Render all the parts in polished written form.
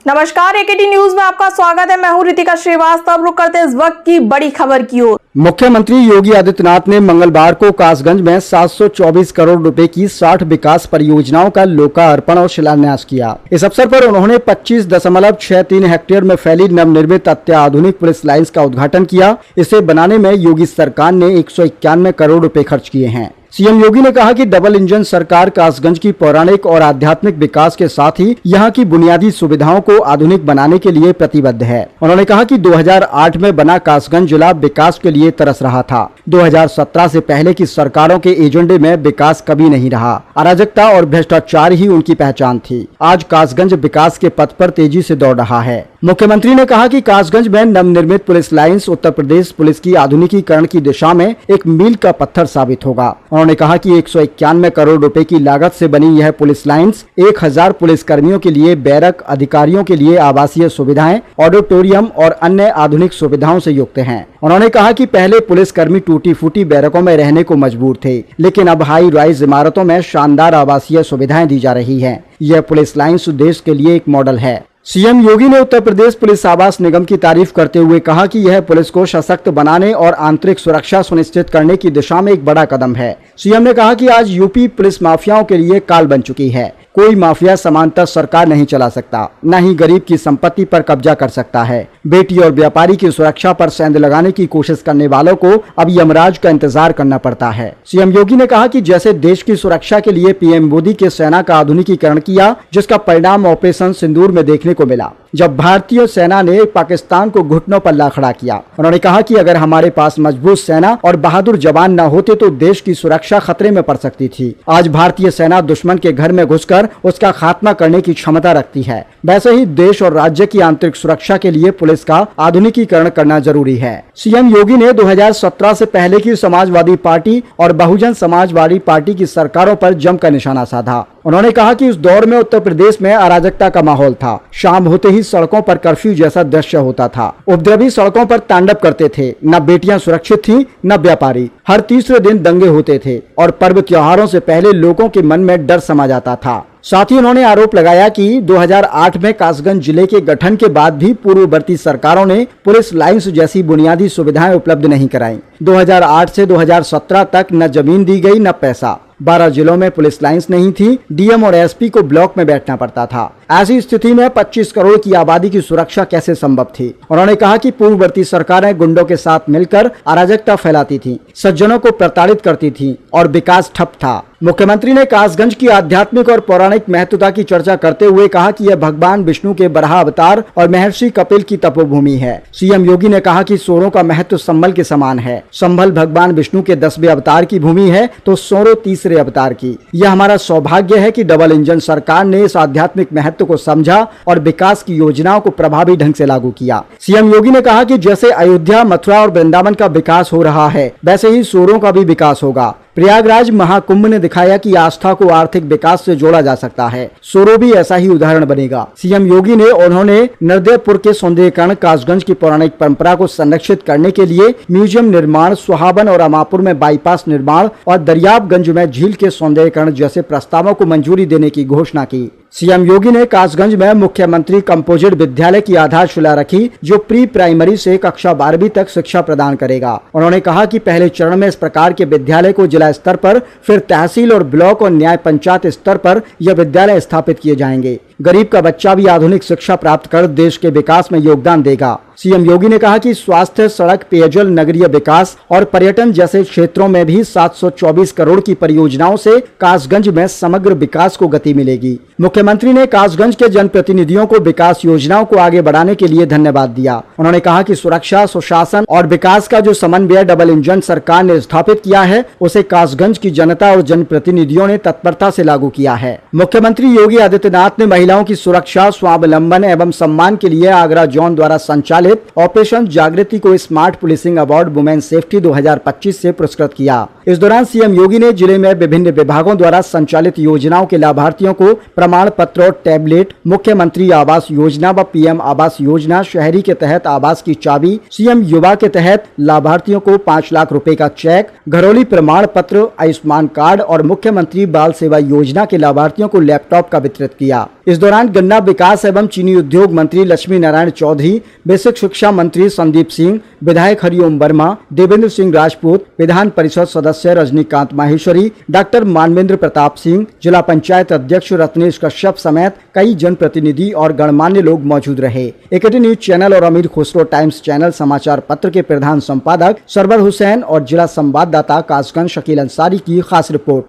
नमस्कार, एकेटी न्यूज में आपका स्वागत है। मैं हूं रितिका श्रीवास्तव। रुक करते इस वक्त की बड़ी खबर की ओर। मुख्यमंत्री योगी आदित्यनाथ ने मंगलवार को कासगंज में 724 करोड़ रुपए की 60 विकास परियोजनाओं का लोकार्पण और शिलान्यास किया। इस अवसर पर उन्होंने 25.63 हेक्टेयर में फैली नवनिर्मित अत्याधुनिक पुलिस लाइन्स का उद्घाटन किया। इसे बनाने में योगी सरकार ने 191 करोड़ रुपए खर्च किए हैं। सीएम योगी ने कहा कि डबल इंजन सरकार कासगंज की पौराणिक और आध्यात्मिक विकास के साथ ही यहां की बुनियादी सुविधाओं को आधुनिक बनाने के लिए प्रतिबद्ध है। उन्होंने कहा कि 2008 में बना कासगंज जिला विकास के लिए तरस रहा था। 2017 से पहले की सरकारों के एजेंडे में विकास कभी नहीं रहा। अराजकता और भ्रष्टाचार ही उनकी पहचान थी। आज कासगंज विकास के पथ पर तेजी से दौड़ रहा है। मुख्यमंत्री ने कहा कि कासगंज में नवनिर्मित police lines Uttar Pradesh police की आधुनिकीकरण की दिशा में एक मील का पत्थर साबित होगा। उन्होंने कहा कि 191 करोड़ रुपए की लागत से बनी यह पुलिस लाइन्स 1000 पुलिस कर्मियों के लिए बैरक, अधिकारियों के लिए आवासीय सुविधाएं, ऑडिटोरियम और अन्य आधुनिक सुविधाओं से युक्त हैं। उन्होंने कहा कि पहले पुलिस कर्मी टूटी फूटी बैरकों में रहने को मजबूर थे, लेकिन अब हाई राइज इमारतों में शानदार आवासीय सुविधाएं दी जा रही हैं। यह पुलिस लाइन्स देश के लिए एक मॉडल है। सीएम योगी ने उत्तर प्रदेश पुलिस आवास निगम की तारीफ करते हुए कहा कि यह पुलिस को सशक्त बनाने और आंतरिक सुरक्षा सुनिश्चित करने की दिशा में एक बड़ा कदम है। सीएम ने कहा कि आज यूपी पुलिस माफियाओं के लिए काल बन चुकी है। कोई माफिया समांतर सरकार नहीं चला सकता, न ही गरीब की संपत्ति पर कब्जा कर सकता है। बेटी और व्यापारी की सुरक्षा पर सेंध लगाने की कोशिश करने वालों को अब यमराज का इंतजार करना पड़ता है। सीएम योगी ने कहा कि जैसे देश की सुरक्षा के लिए पीएम मोदी के सेना का आधुनिकीकरण किया, जिसका परिणाम ऑपरेशन सिंदूर में देखने को मिला, जब भारतीय सेना ने पाकिस्तान को घुटनों पर ला खड़ा किया। उन्होंने कहा कि अगर हमारे पास मजबूत सेना और बहादुर जवान न होते तो देश की सुरक्षा खतरे में पड़ सकती थी। आज भारतीय सेना दुश्मन के घर में घुसकर उसका खात्मा करने की क्षमता रखती है। वैसे ही देश और राज्य की आंतरिक सुरक्षा के लिए पुलिस का आधुनिकीकरण करना जरूरी है। सीएम योगी ने 2017 से पहले की समाजवादी पार्टी और बहुजन समाजवादी पार्टी की सरकारों पर जमकर निशाना साधा। उन्होंने कहा कि इस दौर में उत्तर प्रदेश में अराजकता का माहौल था। शाम होते ही सड़कों पर कर्फ्यू जैसा दृश्य होता था। उपद्रवी सड़कों पर तांडव करते थे। न बेटियां सुरक्षित थीं, न व्यापारी। हर तीसरे दिन दंगे होते थे और पर्व त्योहारों से पहले लोगों के मन में डर समा जाता था। साथ ही उन्होंने आरोप लगाया कि 2008 में कासगंज जिले के गठन के बाद भी पूर्ववर्ती सरकारों ने पुलिस लाइन्स जैसी बुनियादी सुविधाएं उपलब्ध नहीं कराई। 2008 से 2017 तक न जमीन दी गई न पैसा। 12 जिलों में पुलिस लाइन्स नहीं थी। डीएम और एसपी को ब्लॉक में बैठना पड़ता था। ऐसी स्थिति में 25 करोड़ की आबादी की सुरक्षा कैसे संभव थी? उन्होंने कहा कि पूर्ववर्ती सरकारें गुंडों के साथ मिलकर अराजकता फैलाती थी, सज्जनों को प्रताड़ित करती थी और विकास ठप था। मुख्यमंत्री ने कासगंज की आध्यात्मिक और पौराणिक महत्वता की चर्चा करते हुए कहा कि यह भगवान विष्णु के बराह अवतार और महर्षि कपिल की तपोभूमि है। सीएम योगी ने कहा कि सोरों का महत्व संभल के समान है। संभल भगवान विष्णु के 10वें अवतार की भूमि है तो सोरो तीसरे अवतार की। यह हमारा सौभाग्य है कि डबल इंजन सरकार ने इस आध्यात्मिक महत्व को समझा और विकास की योजनाओं को प्रभावी ढंग से लागू किया। सीएम योगी ने कहा कि जैसे अयोध्या, मथुरा और वृंदावन का विकास हो रहा है, वैसे ही सोरों का भी विकास होगा। प्रयागराज महाकुंभ ने दिखाया कि आस्था को आर्थिक विकास से जोड़ा जा सकता है। सोरो भी ऐसा ही उदाहरण बनेगा। सीएम योगी ने उन्होंने नरदेवपुर के सौंदर्यीकरण, कासगंज की पौराणिक परंपरा को संरक्षित करने के लिए म्यूजियम निर्माण, सुहावन और अमापुर में बाईपास निर्माण और दरियाबगंज में झील के सौंदर्यीकरण जैसे प्रस्तावों को मंजूरी देने की घोषणा की। सीएम योगी ने कासगंज में मुख्यमंत्री कंपोजिट विद्यालय की आधारशिला रखी, जो प्री प्राइमरी से कक्षा 12वीं तक शिक्षा प्रदान करेगा। उन्होंने कहा कि पहले चरण में इस प्रकार के विद्यालय को जिला स्तर पर, फिर तहसील और ब्लॉक और न्याय पंचायत स्तर पर यह विद्यालय स्थापित किए जाएंगे। गरीब का बच्चा भी आधुनिक शिक्षा प्राप्त कर देश के विकास में योगदान देगा। सीएम योगी ने कहा कि स्वास्थ्य, सड़क, पेयजल, नगरीय विकास और पर्यटन जैसे क्षेत्रों में भी 724 करोड़ की परियोजनाओं से कासगंज में समग्र विकास को गति मिलेगी। मुख्यमंत्री ने कासगंज के जनप्रतिनिधियों को विकास योजनाओं को आगे बढ़ाने के लिए धन्यवाद दिया। उन्होंने कहा कि सुरक्षा, सुशासन और विकास का जो समन्वय डबल इंजन सरकार ने स्थापित किया है, उसे कासगंज की जनता और जनप्रतिनिधियों ने तत्परता से लागू किया है। मुख्यमंत्री योगी आदित्यनाथ ने महिलाओं की सुरक्षा, स्वावलंबन एवं सम्मान के लिए आगरा जोन द्वारा संचालित ऑपरेशन जागृति को smart policing award women safety 2025 से पुरस्कृत किया। इस दौरान सीएम योगी ने जिले में विभिन्न विभागों द्वारा संचालित योजनाओं के लाभार्थियों को प्रमाण पत्र और टैबलेट, मुख्यमंत्री आवास योजना व पीएम आवास योजना, शहरी के तहत आवास की चाबी, सीएम युवा के तहत लाभार्थियों को 5 लाख रुपए का चेक, घरौली प्रमाण पत्र, आयुष्मान कार्ड और मुख्यमंत्री बाल सेवा योजना के लाभार्थियों को लैपटॉप का वितरित किया। इस दौरान गन्ना विकास एवं चीनी उद्योग मंत्री लक्ष्मी नारायण चौधरी, बेसिक शिक्षा मंत्री संदीप सिंह, विधायक हरिओम वर्मा, देवेंद्र सिंह राजपूत, विधान परिषद सदस्य रजनीकांत माहेश्वरी, डॉक्टर मानवेंद्र प्रताप सिंह, जिला पंचायत अध्यक्ष रत्नेश कश्यप समेत कई जनप्रतिनिधि और गणमान्य लोग मौजूद रहे। एकेटी न्यूज चैनल और अमीर खुसरो टाइम्स चैनल समाचार पत्र के प्रधान संपादक सरवर हुसैन और जिला संवाददाता कासगंज शकील अंसारी की खास रिपोर्ट।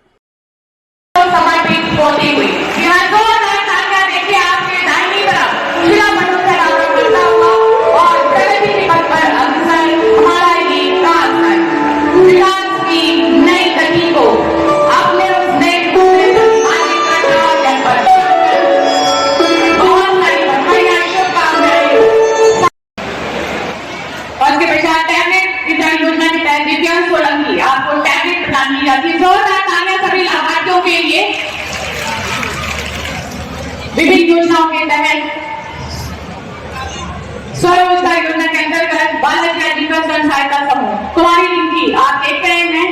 आपको टैबलेट प्रदान की जाती है। जोरदार तालियां सभी लाभार्थियों के लिए। विभिन्न योजनाओं के तहत स्वरोजगार योजना के अंतर्गत बाल हत्या जीवन स्वयं सहायता समूह कुमारी रिंकी, आप देख रहे हैं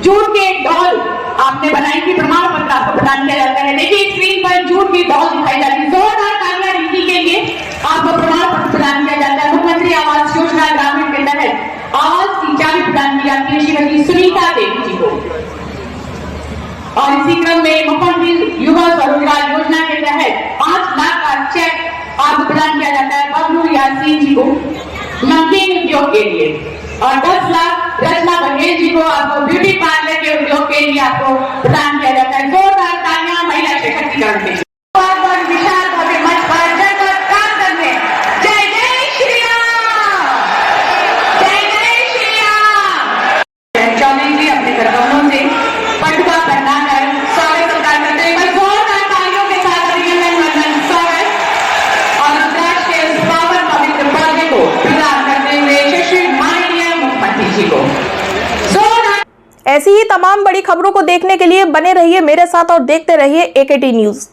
जूट के डॉल आपने बनाई थी, प्रमाण पत्र आपको प्रदान किया जाता है। देखिए स्क्रीन पर जूट की डॉल दिखाई जाती है। जोरदार तालियां रिंकी के लिए, आपको प्रमाण पत्र प्रदान किया जाता है। मुख्यमंत्री आवास योजना ग्रामीण के तहत आवास की चाबी प्रदान की जाती है श्रीमती सुनीता देवी जी को। और इसी क्रम में मुख्यमंत्री युवा स्वरोजगार योजना के तहत 5 लाख का चेक आपको प्रदान किया जाता है बबलू यासीन जी को नमकीन उद्योग के लिए। और 10 लाख रचना बघेल जी को आपको ब्यूटी पार्लर के उद्योग के लिए आपको प्रदान किया जाता है। जोरदार तालियां महिला सशक्तिकरण के लिए। विशाल भव्य मंच पर जनपद कासगंज में जय जय श्री राम, जय जय श्री राम। चौधरी जी अपने कर्तव्यों से पटुका पहनाकर स्वागत सत्कार करते हैं। जोरदार तालियों के साथ अभिनंदन स्वागत और रुद्राक्ष के उस पावन पवित्र पौधे को प्रदान करते हुए यशस्वी माननीय मुख्यमंत्री जी को। ऐसी ही तमाम बड़ी खबरों को देखने के लिए बने रहिए मेरे साथ और देखते रहिए एकेटी न्यूज।